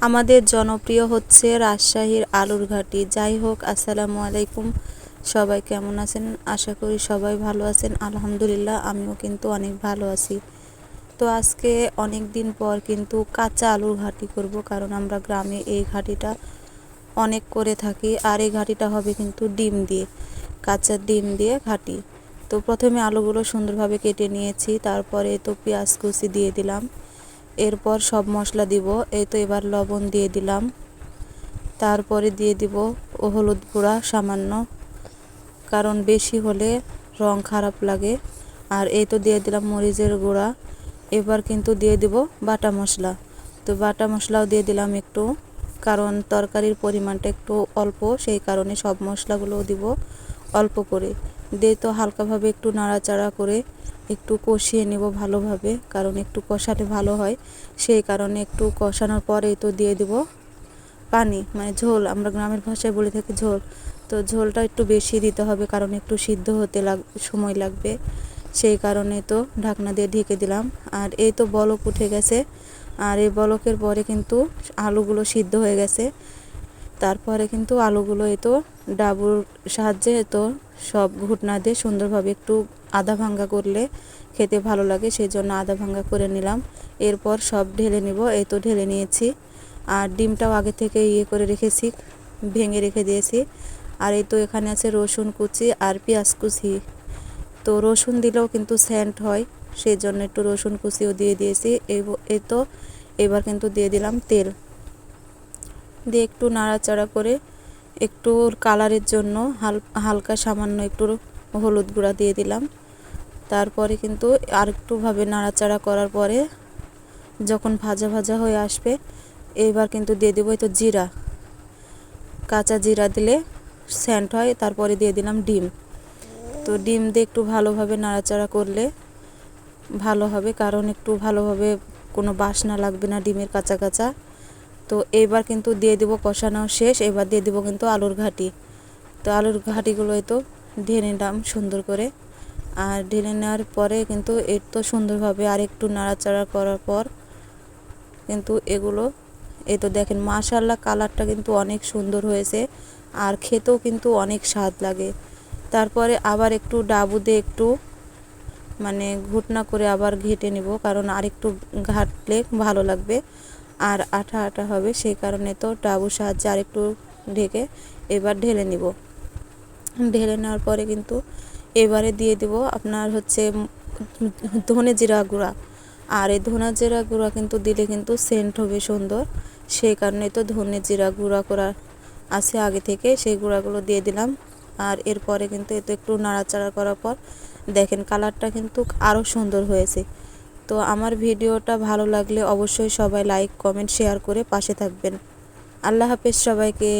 আমাদের জনপ্রিয় হচ্ছে রাজশাহীর আলুর ঘাটি। যাই হোক, আসসালামু আলাইকুম, সবাই কেমন আছেন? আশা করি সবাই ভালো আছেন। আলহামদুলিল্লাহ, আমিও কিন্তু অনেক ভালো আছি। তো আজকে অনেক দিন পর কিন্তু কাঁচা আলুর ঘাটি করব, কারণ আমরা গ্রামে এই ঘাটিটা অনেক করে থাকি। আর এই ঘাটিটা হবে কিন্তু ডিম দিয়ে, কাঁচা ডিম দিয়ে ঘাটি। তো প্রথমে আলুগুলো সুন্দরভাবে কেটে নিয়েছি, তারপরে তো পেঁয়াজ কুচি দিয়ে দিলাম, এরপর সব মশলা দিব। এই তো এবার লবণ দিয়ে দিলাম, তারপরে দিয়ে দিব হলুদ গুঁড়া সামান্য, কারণ বেশি হলে রং খারাপ লাগে। আর এই তো দিয়ে দিলাম মরিচের গুঁড়া। এবার কিন্তু দিয়ে দিব বাটা মশলা। তো বাটা মশলাও দিয়ে দিলাম একটু, কারণ তরকারির পরিমাণটা একটু অল্প, সেই কারণে সব মশলাগুলোও দিব অল্প করে। দিয়ে তো হালকাভাবে একটু নাড়াচাড়া করে একটু কষিয়ে নেব ভালোভাবে, কারণ একটু কষালে ভালো হয়। সেই কারণে একটু কষানোর পরেই তো দিয়ে দিব পানি, মানে ঝোল, আমরা গ্রামের ভাষায় বলে থাকি ঝোল। তো ঝোলটা একটু বেশি দিতে হবে, কারণ একটু সিদ্ধ হতে সময় লাগবে। সেই কারণে তো ঢাকনা দিয়ে ঢেকে দিলাম। আর এই তো বলক উঠে গেছে, আর এই বলকের পরে কিন্তু আলুগুলো সিদ্ধ হয়ে গেছে। তারপরে কিন্তু আলুগুলো এই তো ডাবুর সাহায্যে তো সব ঘুটনা দিয়ে সুন্দরভাবে একটু আধা ভাঙ্গা করলে খেতে ভালো লাগে, সেই জন্য আধা ভাঙ্গা করে নিলাম। এরপর সব ঢেলে নিব। এই তো ঢেলে নিয়েছি। আর ডিমটাও আগে থেকে করে রেখেছি, ভেঙে রেখে দিয়েছি। আর এই তো এখানে আছে রসুন কুচি আর পেঁয়াজ কুচি। তো রসুন দিলেও কিন্তু সেন্ট হয়, সেই জন্য একটু রসুন কুচিও দিয়ে দিয়েছি। এই তো এবার কিন্তু দিয়ে দিলাম তেল, দিয়ে একটু নাড়াচাড়া করে একটু কালারের জন্য হালকা সামান্য একটু হলুদ গুঁড়া দিয়ে দিলাম। তারপরে কিন্তু আর একটুভাবে নাড়াচাড়া করার পরে যখন ভাজা ভাজা হয়ে আসবে, এবার কিন্তু দিয়ে দেবো এই তো জিরা, কাঁচা জিরা দিলে সেন্ট হয়। তারপরে দিয়ে দিলাম ডিম। তো ডিম দিয়ে একটু ভালোভাবে নাড়াচাড়া করলে ভালো হবে, কারণ একটু ভালোভাবে কোনো বাসনা লাগবে না ডিমের কাঁচা কাঁচা। তো এবার কিন্তু দিয়ে দেবো, কষানো শেষ, এবার দিয়ে দেবো কিন্তু আলুর ঘাটি। তো আলুর ঘাটিগুলো তো ঢেলে নিলাম সুন্দর করে। আর ঢেলে নেওয়ার পরে কিন্তু এর তো সুন্দরভাবে আর একটু নাড়াচাড়া করার পর কিন্তু এগুলো এই তো দেখেন, মাশাআল্লাহ, কালারটা কিন্তু অনেক সুন্দর হয়েছে, আর খেতেও কিন্তু অনেক স্বাদ লাগে। তারপরে আবার একটু ডাবু দিয়ে একটু মানে ঘুটনা করে আবার ঘেটে নেব, কারণ আর একটু ঘাটলে ভালো লাগবে আর আঠা আঠা হবে। সেই কারণে তো ডাবুর সাহায্যে আর একটু ঢেকে এবার ঢেলে নিব। ঢেলে নেওয়ার পরে কিন্তু এবারে দিয়ে দেব আপনার হচ্ছে ধনে জিরা গুঁড়া। আর এই ধনে জিরা গুঁড়া কিন্তু দিলে কিন্তু সেন্ট হবে সুন্দর, সেই কারণে তো ধনে জিরা গুঁড়া করা আছে আগে থেকে, সেই গুঁড়াগুলো দিয়ে দিলাম। আর এরপরে কিন্তু এতো একটু নাড়াচাড়া করার পর দেখেন কালারটা কিন্তু আরও সুন্দর হয়েছে। তো আমার ভিডিওটা ভালো লাগলে অবশ্যই সবাই লাইক কমেন্ট শেয়ার করে পাশে থাকবেন। আল্লাহ হাফেজ সবাইকে।